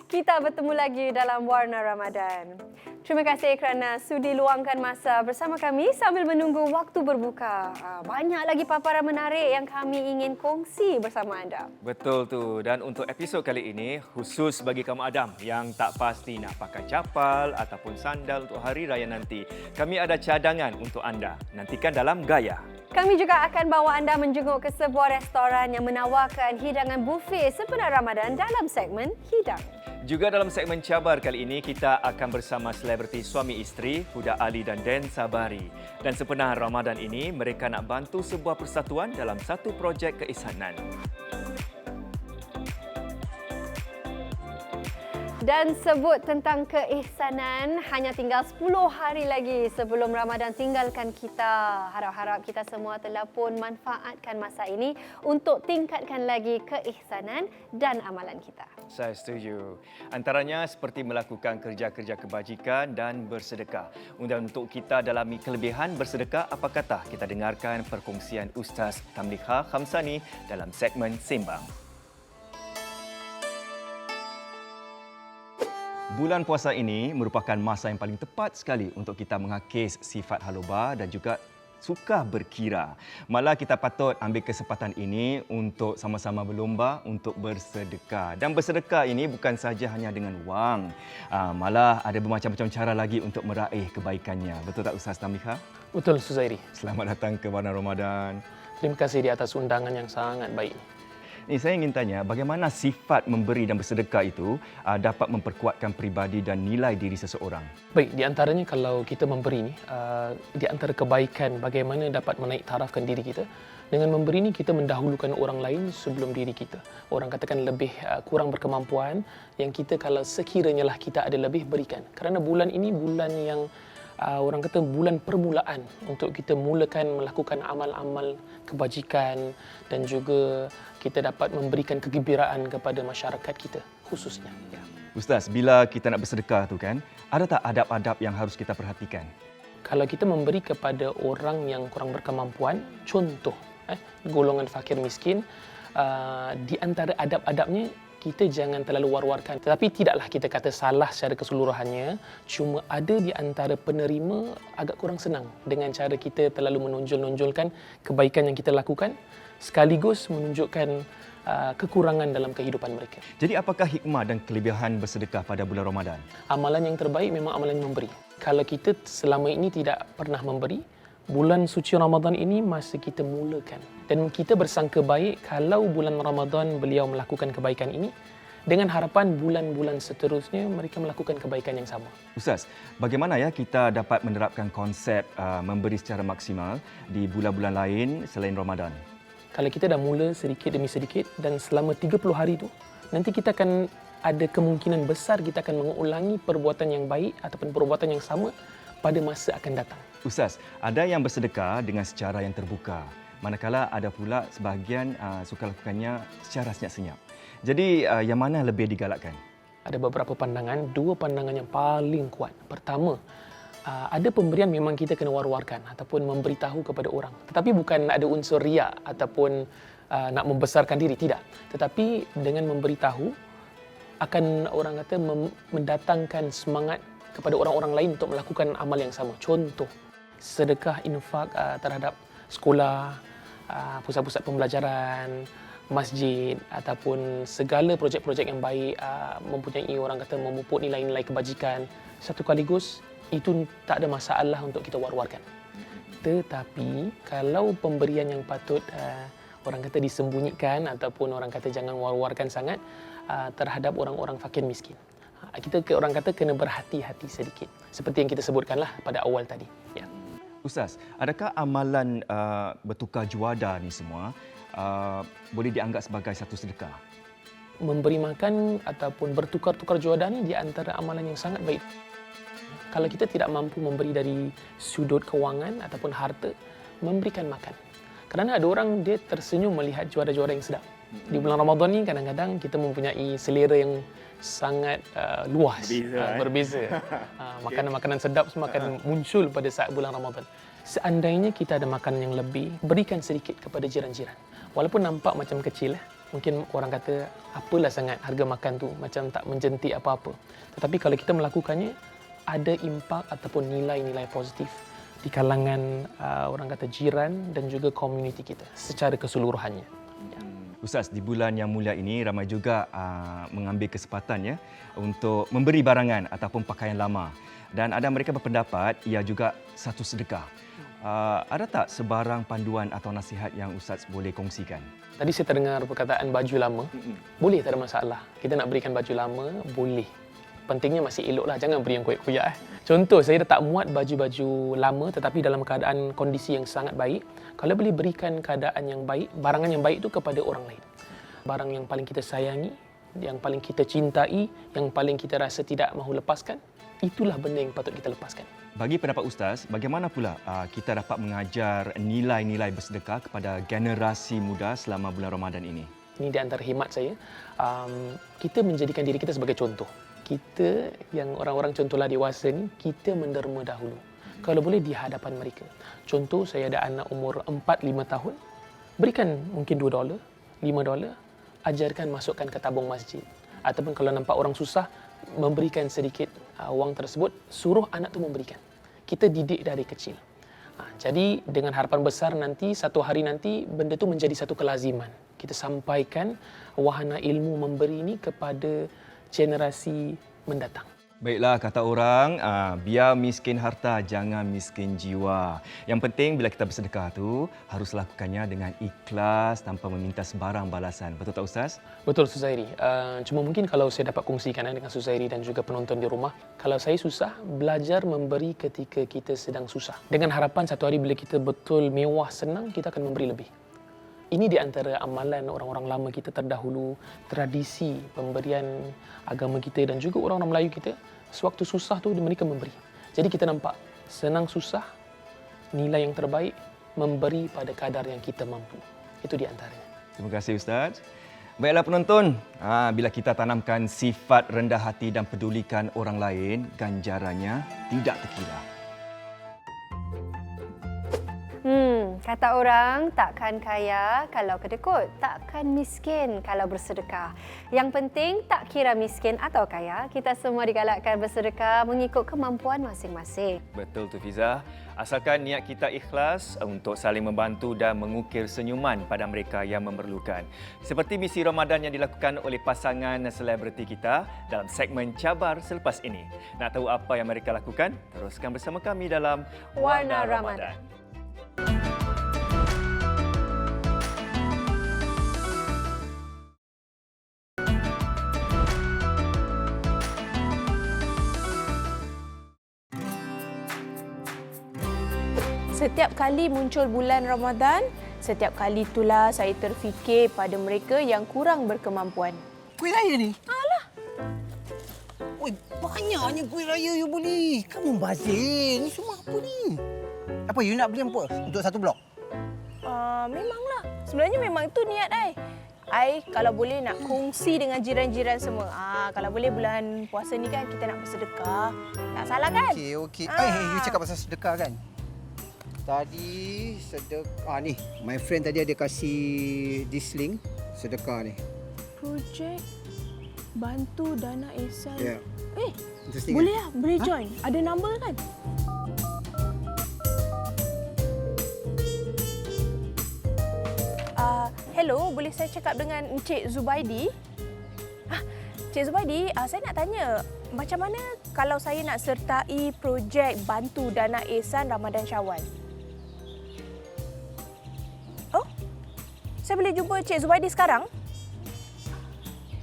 Kita bertemu lagi dalam Warna Ramadan. Terima kasih kerana sudi luangkan masa bersama kami sambil menunggu waktu berbuka. Banyak lagi paparan menarik yang kami ingin kongsi bersama anda. Betul tu. Dan untuk episod kali ini, khusus bagi kaum Adam yang tak pasti nak pakai capal ataupun sandal untuk hari raya nanti, kami ada cadangan untuk anda. Nantikan dalam Gaya. Kami juga akan bawa anda menjenguk ke sebuah restoran yang menawarkan hidangan buffet sepenuh Ramadan dalam segmen Hidang. Juga dalam segmen Cabar kali ini, kita akan bersama selebriti suami isteri, Huda Ali dan Dan Sabari. Dan sepenuh Ramadan ini, mereka nak bantu sebuah persatuan dalam satu projek keihsanan. Dan sebut tentang keihsanan, hanya tinggal 10 hari lagi sebelum Ramadan tinggalkan kita. Harap-harap kita semua telah pun manfaatkan masa ini untuk tingkatkan lagi keihsanan dan amalan kita. Saya setuju. Antaranya seperti melakukan kerja-kerja kebajikan dan bersedekah. Untuk kita dalami kelebihan bersedekah, apa kata kita dengarkan perkongsian Ustaz Tamliha Khamsani dalam segmen Sembang. Bulan puasa ini merupakan masa yang paling tepat sekali untuk kita mengakis sifat haluba dan juga suka berkira. Malah kita patut ambil kesempatan ini untuk sama-sama berlomba untuk bersedekah. Dan bersedekah ini bukan saja hanya dengan wang. Malah ada bermacam-macam cara lagi untuk meraih kebaikannya. Betul tak Ustaz Tamliha? Betul, Suzairi. Selamat datang ke Warna Ramadan. Terima kasih di atas undangan yang sangat baik. Saya ingin tanya, bagaimana sifat memberi dan bersedekah itu dapat memperkuatkan peribadi dan nilai diri seseorang? Baik, di antaranya kalau kita memberi ni, di antara kebaikan bagaimana dapat menaik tarafkan diri kita. Dengan memberi ni kita mendahulukan orang lain sebelum diri kita. Orang katakan lebih kurang berkemampuan, yang kita kalau sekiranya lah kita ada lebih berikan. Kerana bulan ini bulan yang orang kata bulan permulaan untuk kita mulakan melakukan amal-amal kebajikan dan juga kita dapat memberikan kegembiraan kepada masyarakat kita khususnya. Ya. Ustaz, bila kita nak bersedekah tu kan, ada tak adab-adab yang harus kita perhatikan? Kalau kita memberi kepada orang yang kurang berkemampuan, contoh golongan fakir miskin, di antara adab-adabnya kita jangan terlalu war-warkan. Tetapi tidaklah kita kata salah secara keseluruhannya. Cuma ada di antara penerima agak kurang senang dengan cara kita terlalu menonjol-nonjolkan kebaikan yang kita lakukan sekaligus menunjukkan kekurangan dalam kehidupan mereka. Jadi apakah hikmah dan kelebihan bersedekah pada bulan Ramadan? Amalan yang terbaik memang amalan memberi. Kalau kita selama ini tidak pernah memberi, bulan suci Ramadan ini masa kita mulakan. Dan kita bersangka baik kalau bulan Ramadan beliau melakukan kebaikan ini, dengan harapan bulan-bulan seterusnya mereka melakukan kebaikan yang sama. Ustaz, bagaimana ya kita dapat menerapkan konsep memberi secara maksimal di bulan-bulan lain selain Ramadan? Kalau kita dah mula sedikit demi sedikit dan selama 30 hari itu, nanti kita akan ada kemungkinan besar kita akan mengulangi perbuatan yang baik ataupun perbuatan yang sama pada masa akan datang. Ustaz, ada yang bersedekah dengan secara yang terbuka, manakala ada pula sebahagian suka lakukannya secara senyap-senyap. Jadi, yang mana lebih digalakkan? Ada beberapa pandangan, dua pandangan yang paling kuat. Pertama, ada pemberian memang kita kena war-warkan ataupun memberitahu kepada orang. Tetapi bukan ada unsur riak ataupun nak membesarkan diri, tidak. Tetapi dengan memberitahu, akan orang kata mendatangkan semangat kepada orang-orang lain untuk melakukan amal yang sama. Contoh, sedekah infak terhadap sekolah, pusat-pusat pembelajaran, masjid ataupun segala projek-projek yang baik mempunyai orang kata memupuk nilai-nilai kebajikan. Satu kaligus, itu tak ada masalah untuk kita war-warkan. Tetapi kalau pemberian yang patut orang kata disembunyikan ataupun orang kata jangan war-warkan sangat terhadap orang-orang fakir miskin, kita orang kata kena berhati-hati sedikit. Seperti yang kita sebutkanlah pada awal tadi. Ya. Ustaz, adakah amalan bertukar juada ni semua boleh dianggap sebagai satu sedekah? Memberi makan ataupun bertukar-tukar juada ni di antara amalan yang sangat baik. Kalau kita tidak mampu memberi dari sudut kewangan ataupun harta, memberikan makan. Kerana ada orang dia tersenyum melihat juada-juada yang sedap. Di bulan Ramadan ni kadang-kadang kita mempunyai selera yang sangat luas, berbeza. Makanan-makanan sedap semua akan muncul pada saat bulan Ramadan. Seandainya kita ada makanan yang lebih, berikan sedikit kepada jiran-jiran. Walaupun nampak macam kecil, mungkin orang kata apalah sangat harga makan tu, macam tak menjentik apa-apa. Tetapi kalau kita melakukannya, ada impak ataupun nilai-nilai positif di kalangan orang kata jiran dan juga komuniti kita secara keseluruhannya. Ustaz, di bulan yang mulia ini ramai juga mengambil kesempatan ya untuk memberi barangan ataupun pakaian lama. Dan ada mereka berpendapat ia juga satu sedekah. Ada tak sebarang panduan atau nasihat yang Ustaz boleh kongsikan? Tadi saya terdengar perkataan baju lama. Boleh, tak ada masalah. Kita nak berikan baju lama, boleh. Pentingnya masih eloklah, jangan beri yang koyak-koyak. Contoh, saya dah tak muat baju-baju lama tetapi dalam keadaan kondisi yang sangat baik. Kalau boleh berikan keadaan yang baik, barangan yang baik itu kepada orang lain. Barang yang paling kita sayangi, yang paling kita cintai, yang paling kita rasa tidak mahu lepaskan, itulah benda yang patut kita lepaskan. Bagi pendapat Ustaz, bagaimana pula kita dapat mengajar nilai-nilai bersedekah kepada generasi muda selama bulan Ramadan ini? Ini di antara khidmat saya. Kita menjadikan diri kita sebagai contoh. Kita yang orang-orang contohlah dewasa ni, kita menderma dahulu. Kalau boleh di hadapan mereka. Contoh, saya ada anak umur 4-5 tahun. Berikan mungkin $2, $5, ajarkan masukkan ke tabung masjid. Ataupun kalau nampak orang susah, memberikan sedikit wang tersebut, suruh anak tu memberikan. Kita didik dari kecil. Jadi dengan harapan besar nanti, satu hari nanti, benda tu menjadi satu kelaziman. Kita sampaikan wahana ilmu memberi ini kepada generasi mendatang. Baiklah, kata orang, biar miskin harta, jangan miskin jiwa. Yang penting bila kita bersedekah tu harus lakukannya dengan ikhlas tanpa meminta sebarang balasan. Betul tak Ustaz? Betul, Suzairi. Cuma mungkin kalau saya dapat kongsikan dengan Suzairi dan juga penonton di rumah, kalau saya susah, belajar memberi ketika kita sedang susah. Dengan harapan satu hari bila kita betul mewah, senang, kita akan memberi lebih. Ini di antara amalan orang-orang lama kita terdahulu, tradisi pemberian agama kita dan juga orang-orang Melayu kita. Sewaktu susah tu mereka memberi. Jadi kita nampak senang susah, nilai yang terbaik, memberi pada kadar yang kita mampu. Itu di antaranya. Terima kasih Ustaz. Baiklah penonton, bila kita tanamkan sifat rendah hati dan pedulikan orang lain, ganjarannya tidak terkira. Kata orang, takkan kaya kalau kedekut, takkan miskin kalau bersedekah. Yang penting, tak kira miskin atau kaya, kita semua digalakkan bersedekah mengikut kemampuan masing-masing. Betul tu Fiza. Asalkan niat kita ikhlas untuk saling membantu dan mengukir senyuman pada mereka yang memerlukan. Seperti misi Ramadan yang dilakukan oleh pasangan selebriti kita dalam segmen Cabar selepas ini. Nak tahu apa yang mereka lakukan? Teruskan bersama kami dalam Warna Ramadan. Setiap kali muncul bulan Ramadan, setiap kali itulah saya terfikir pada mereka yang kurang berkemampuan. Kuih raya ni? Alah. Oi, banyaknya kuih raya you beli. Kamu bazir. Ni semua apa ni? Apa you nak beli apa? Untuk satu blok? Memanglah. Sebenarnya memang itu niat I kalau boleh nak kongsi dengan jiran-jiran semua. Kalau boleh bulan puasa ni kan kita nak bersedekah. Tak salah kan? Okey. You cakap pasal sedekah kan? Tadi sedekah ni. My friend tadi ada kasih this link sedekah ni. Projek bantu dana ihsan. Ya. Interesting Boleh kan? lah, boleh join. Ada number kan? Hello, boleh saya cakap dengan Encik Zubaidi? Encik Zubaidi, saya nak tanya, macam mana kalau saya nak sertai projek bantu dana ihsan Ramadan Syawal? Oh, saya boleh jumpa Encik Zubaidi sekarang?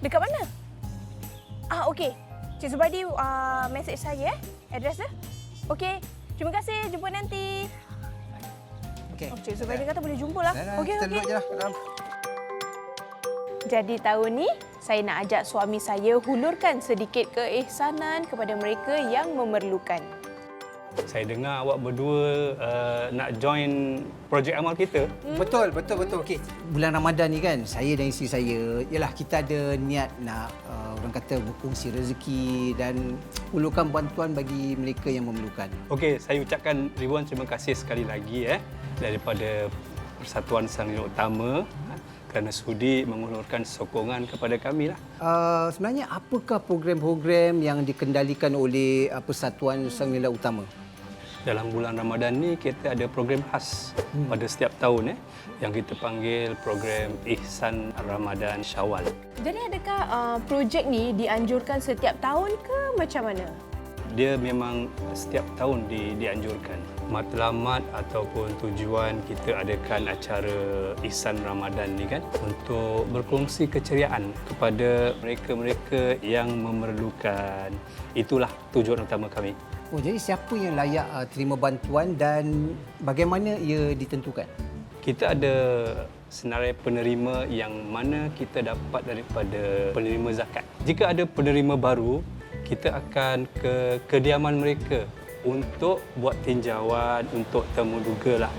Dekat mana? Okey. Encik Zubaidi mesej saya adres dia. Okey. Terima kasih. Jumpa nanti. Okey. Encik Zubaidi kata boleh jumpalah. Okey, kita duduk je lah kat dalam. Jadi tahun ni saya nak ajak suami saya hulurkan sedikit keihsanan kepada mereka yang memerlukan. Saya dengar awak berdua nak join projek amal kita. Betul. Okey. Bulan Ramadan ni kan, saya dan isteri saya, yalah kita ada niat nak orang kata berkongsi rezeki dan hulurkan bantuan bagi mereka yang memerlukan. Okey, saya ucapkan ribuan terima kasih sekali lagi daripada Persatuan Sang Nilai Utama kerana sudi mengulurkan sokongan kepada kami lah. Sebenarnya apakah program-program yang dikendalikan oleh Persatuan Sang Nila Utama? Dalam bulan Ramadan ni kita ada program khas pada setiap tahun yang kita panggil program Ihsan Ramadan Syawal. Jadi adakah projek ni dianjurkan setiap tahun ke macam mana? Dia memang setiap tahun dianjurkan. Matlamat ataupun tujuan kita adakan acara Ihsan Ramadan ni kan untuk berkongsi keceriaan kepada mereka-mereka yang memerlukan. Itulah tujuan utama kami. Oh, jadi siapa yang layak terima bantuan dan bagaimana ia ditentukan? Kita ada senarai penerima yang mana kita dapat daripada penerima zakat. Jika ada penerima baru, kita akan ke kediaman mereka untuk buat tinjauan, untuk temu duga lah.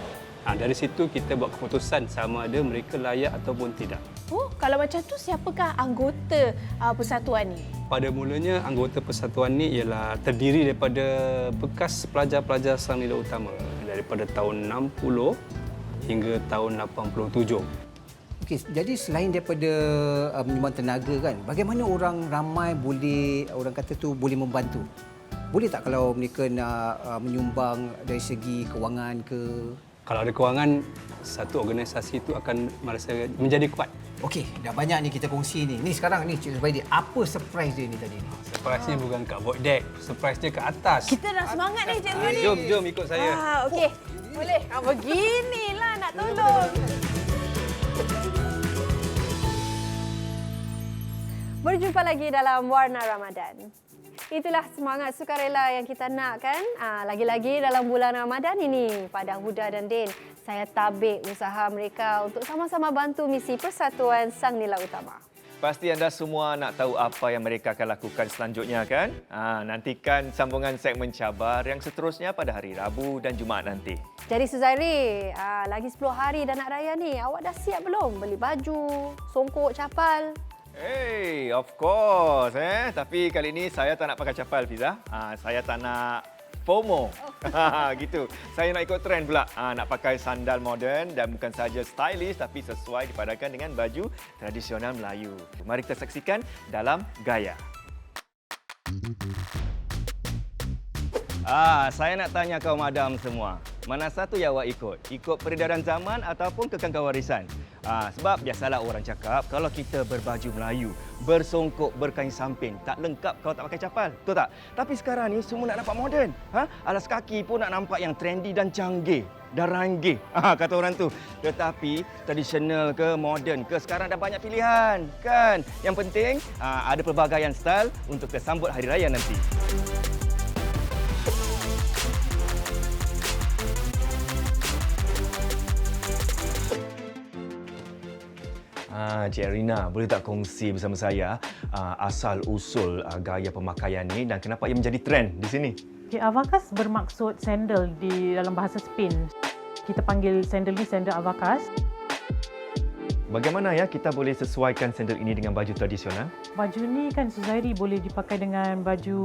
Dari situ kita buat keputusan sama ada mereka layak ataupun tidak. Oh, kalau macam tu siapakah anggota persatuan ni? Pada mulanya anggota persatuan ni ialah terdiri daripada bekas pelajar-pelajar Sang Nila Utama daripada tahun 60 hingga tahun 87. Okey, jadi selain daripada menyumbang tenaga kan, bagaimana orang ramai boleh boleh membantu? Boleh tak kalau mereka nak menyumbang dari segi kewangan ke? Kalau ada kewangan, satu organisasi itu akan merasa menjadi kuat. Okey, dah banyak ni kita kongsi ni. Ni sekarang ni Cik Zubaidi, apa surprise dia ni tadi ni? Surprise-nya bukan kat void deck, surprise-nya kat atas. Kita dah semangat ni Cik Zuli. Jom ikut saya. Okey. Boleh. Beginilah nak tolong. Berjumpa lagi dalam Warna Ramadan. Itulah semangat sukarela yang kita nak kan. Lagi-lagi dalam bulan Ramadan ini, pada Huda dan Din, saya tabik usaha mereka untuk sama-sama bantu misi Persatuan Sang Nila Utama. Pasti anda semua nak tahu apa yang mereka akan lakukan selanjutnya kan? Nantikan sambungan segmen Cabar yang seterusnya pada hari Rabu dan Jumaat nanti. Jadi Suzairi, lagi 10 hari dah nak raya ni. Awak dah siap belum? Beli baju, songkok, capal? Hey, of course. Tapi kali ini saya tak nak pakai capal, Fiza. Saya tak nak FOMO. Gitu. Saya nak ikut trend pula. Nak pakai sandal moden dan bukan saja stylish tapi sesuai dipadankan dengan baju tradisional Melayu. Mari kita saksikan dalam Gaya. Saya nak tanya kaum madam semua. Mana satu yang awak ikut? Ikut peredaran zaman ataupun kekang warisan? Sebab biasalah orang cakap kalau kita berbaju Melayu, bersongkok, berkain samping, tak lengkap kalau tak pakai capal. Betul tak? Tapi sekarang ni semua nak nampak moden. Alas kaki pun nak nampak yang trendy dan canggih dan ranggih. Kata orang tu. Tetapi tradisional ke moden ke sekarang dah banyak pilihan. Kan? Yang penting ada pelbagaian style untuk kesambut hari raya nanti. Cik Rina, boleh tak kongsi bersama saya asal-usul gaya pemakaian ni dan kenapa ia menjadi trend di sini? Okay, Avacas bermaksud sandal di dalam bahasa Spain. Kita panggil sandal ni sandal Avacas. Bagaimana ya kita boleh sesuaikan sandal ini dengan baju tradisional? Baju ni kan Suzairi boleh dipakai dengan baju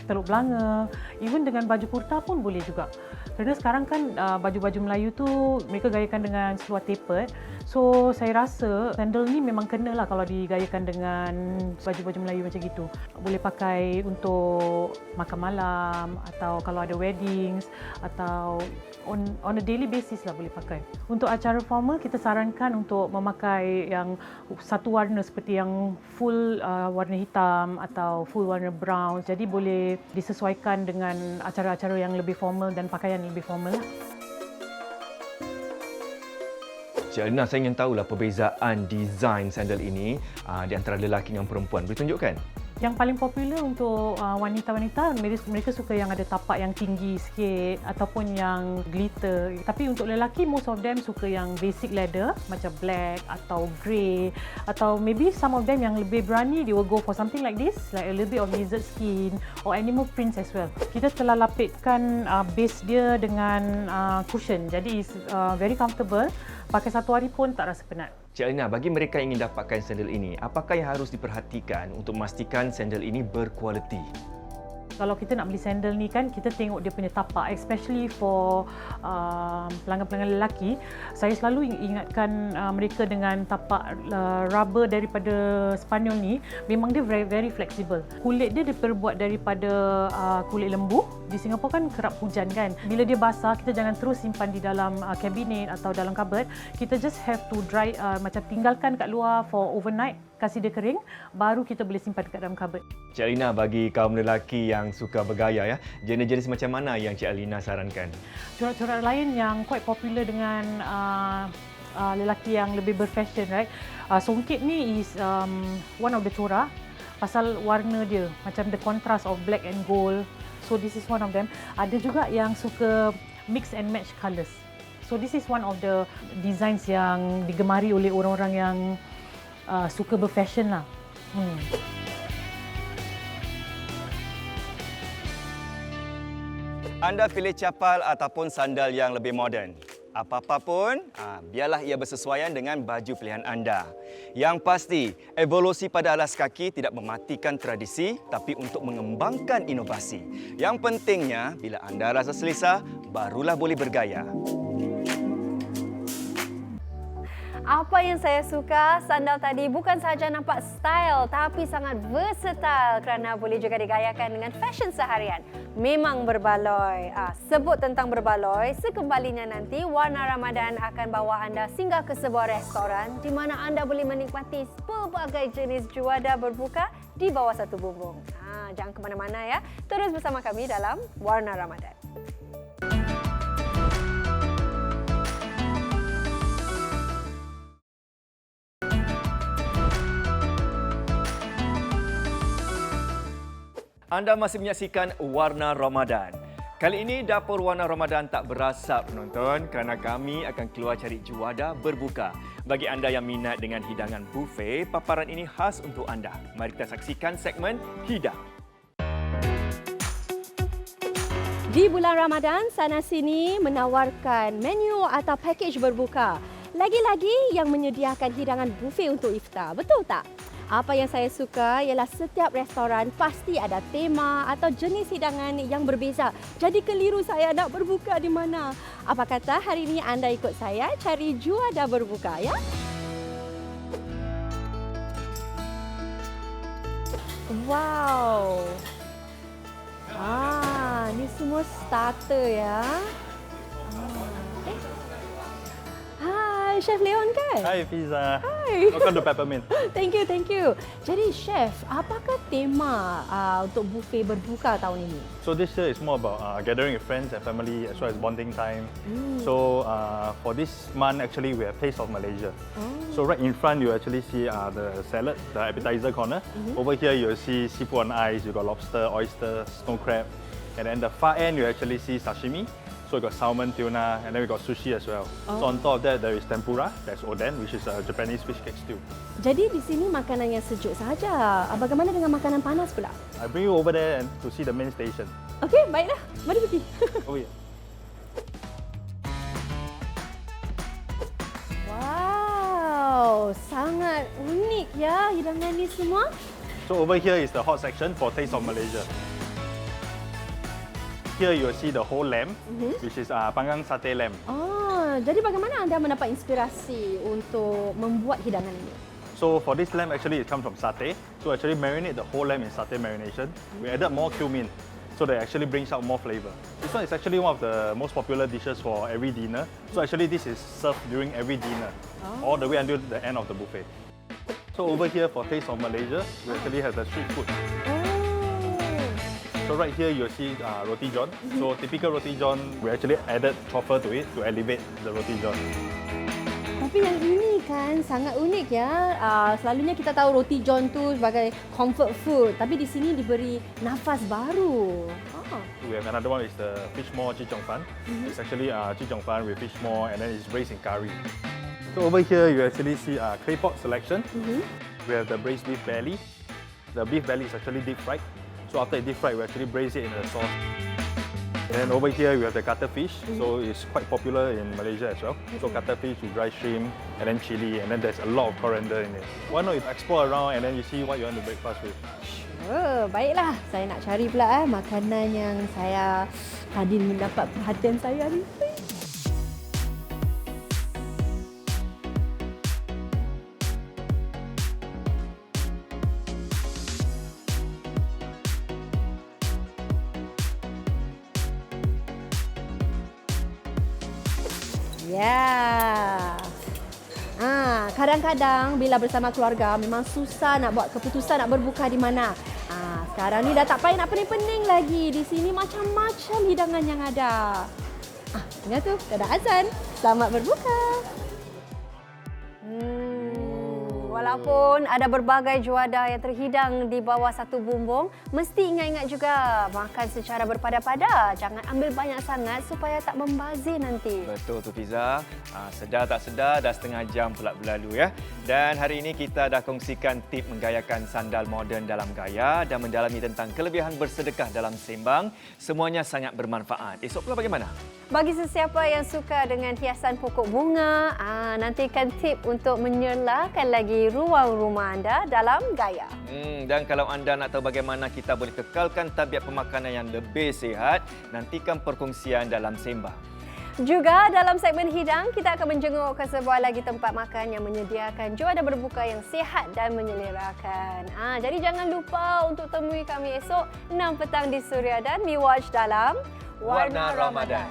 teluk belanga, even dengan baju kurta pun boleh juga. Kerana sekarang kan baju-baju Melayu tu mereka gayakan dengan seluar tapered. So saya rasa sandal ni memang kena lah kalau digayakan dengan baju-baju Melayu macam gitu. Boleh pakai untuk makan malam atau kalau ada weddings atau on a daily basis lah boleh pakai. Untuk acara formal kita sarankan untuk memakai yang satu warna seperti yang full warna hitam atau full warna brown. Jadi boleh disesuaikan dengan acara-acara yang lebih formal dan pakaian yang lebih formal lah. Cik Alina, saya ingin tahulah perbezaan desain sandal ini di antara lelaki dan perempuan. Boleh tunjukkan? Yang paling popular untuk wanita-wanita, mereka suka yang ada tapak yang tinggi sikit ataupun yang glitter. Tapi untuk lelaki, most of them suka yang basic leather macam black atau grey, atau maybe some of them yang lebih berani, they will go for something like this, like a little bit of lizard skin or animal prints as well. Kita telah lapitkan base dia dengan cushion, jadi it's very comfortable. Pakai satu hari pun tak rasa penat. Cik Alina, bagi mereka yang ingin dapatkan sandal ini, apakah yang harus diperhatikan untuk memastikan sandal ini berkualiti? Kalau kita nak beli sandal ni kan, kita tengok dia punya tapak, especially for pelanggan-pelanggan lelaki. Saya selalu ingatkan mereka dengan tapak rubber daripada Spanyol ni, memang dia very, very flexible. Kulit dia diperbuat daripada kulit lembu. Di Singapura kan kerap hujan kan. Bila dia basah, kita jangan terus simpan di dalam kabinet atau dalam cupboard. Kita just have to dry, macam tinggalkan kat luar for overnight, kasih dia kering, baru kita boleh simpan dekat dalam cupboard. Cik Alina, bagi kaum lelaki yang suka bergaya, ya, jenis-jenis macam mana yang Cik Alina sarankan? Corak-corak lain yang quite popular dengan lelaki yang lebih berfashion, right? Songket ni is one of the corak pasal warna dia, macam the contrast of black and gold. So this is one of them. Ada juga yang suka mix and match colours. So this is one of the designs yang digemari oleh orang-orang yang suka berfashion lah. Anda pilih capal ataupun sandal yang lebih moden. Apa-apa pun, biarlah ia bersesuaian dengan baju pilihan anda. Yang pasti, evolusi pada alas kaki tidak mematikan tradisi, tapi untuk mengembangkan inovasi. Yang pentingnya, bila anda rasa selesa, barulah boleh bergaya. Apa yang saya suka, sandal tadi bukan sahaja nampak style tapi sangat versatile kerana boleh juga digayakan dengan fashion seharian. Memang berbaloi. Sebut tentang berbaloi, sekembalinya nanti Warna Ramadan akan bawa anda singgah ke sebuah restoran di mana anda boleh menikmati pelbagai jenis juada berbuka di bawah satu bumbung. Jangan ke mana-mana ya. Terus bersama kami dalam Warna Ramadan. Anda masih menyaksikan Warna Ramadan. Kali ini Dapur Warna Ramadan tak berasap penonton kerana kami akan keluar cari juada berbuka. Bagi anda yang minat dengan hidangan buffet, paparan ini khas untuk anda. Mari kita saksikan segmen Hidang. Di bulan Ramadan, sana sini menawarkan menu atau pakej berbuka. Lagi-lagi yang menyediakan hidangan buffet untuk iftar. Betul tak? Apa yang saya suka ialah setiap restoran pasti ada tema atau jenis hidangan yang berbeza. Jadi keliru saya nak berbuka di mana. Apa kata hari ini anda ikut saya cari juada berbuka ya? Wow. Ni semua starter ya. Hai, Chef Leon kan? Hi Fiza. Hai. Welcome to Peppermint. Thank you, thank you. Jadi Chef, apakah tema untuk buffet berbuka tahun ini? So this year is more about gathering with friends and family as well as bonding time. So for this month actually we have Taste of Malaysia. So right in front you actually see the salad, the appetizer corner. Over here you will see seafood on ice, you got lobster, oyster, snow crab. And then the far end you actually see sashimi. So we got salmon, tuna, and then we got sushi as well. So on top of that there is tempura, that's oden, which is a Japanese fish cake stew. Jadi di sini makanan yang sejuk saja. Bagaimana dengan makanan panas pula? I bring you over there and to see the main station. Okey, baiklah. Mari pergi. Oh yeah. Wow, sangat unik ya hidangan ni semua. So over here is the hot section for Taste of Malaysia. Here you will see the whole lamb, which is panggang satay lamb. Jadi bagaimana anda mendapat inspirasi untuk membuat hidangan ini? So for this lamb, actually it comes from satay. So actually marinate the whole lamb in satay marination. We added more cumin, so that actually brings out more flavor. This one is actually one of the most popular dishes for every dinner. So actually this is served during every dinner, all the way until the end of the buffet. So over here for Taste of Malaysia, we actually have the street food. So right here you'll see roti john. So typical roti john, we actually added truffle to it to elevate the roti john. Tapi yang ini kan sangat unik ya. Selalunya kita tahu roti john tu sebagai comfort food, tapi di sini diberi nafas baru. We have another one is the fish maw chee cheong fan. It's actually chee cheong fan with fish maw and then it's braised in curry. So over here you actually see clay pot selection. We have the braised beef belly. The beef belly is actually deep fried. So after it deep fried, we actually braise it in the sauce. Then over here we have the cuttlefish, so it's quite popular in Malaysia as well. So cuttlefish with dry shrimp and then chili, and then there's a lot of coriander in it. Why not you explore around and then you see what you want to breakfast with? Baiklah, saya nak cari pula makanan yang saya tadi mendapat perhatian saya hari ini. Ya. Kadang-kadang bila bersama keluarga memang susah nak buat keputusan nak berbuka di mana. Sekarang ni dah tak payah nak pening-pening lagi. Di sini macam-macam hidangan yang ada. Ingat tu, dah ada azan. Selamat berbuka. Walaupun ada berbagai juadah yang terhidang di bawah satu bumbung, mesti ingat-ingat juga makan secara berpada-pada. Jangan ambil banyak sangat supaya tak membazir nanti. Betul tu Fiza. Sedar tak sedar dah setengah jam pula berlalu ya. Dan hari ini kita dah kongsikan tip menggayakan sandal moden dalam gaya dan mendalami tentang kelebihan bersedekah dalam sembang. Semuanya sangat bermanfaat. Esok pula bagaimana? Bagi sesiapa yang suka dengan hiasan pokok bunga, nantikan tip untuk menyerlakan lagi ruang rumah anda dalam gaya. Dan kalau anda nak tahu bagaimana kita boleh kekalkan tabiat pemakanan yang lebih sihat, nantikan perkongsian dalam sembang. Juga dalam segmen hidang, kita akan menjenguk ke sebuah lagi tempat makan yang menyediakan juadah berbuka yang sihat dan menyelerakan. Jadi jangan lupa untuk temui kami esok 6 petang di Suria dan Mi Watch dalam Warna Ramadan.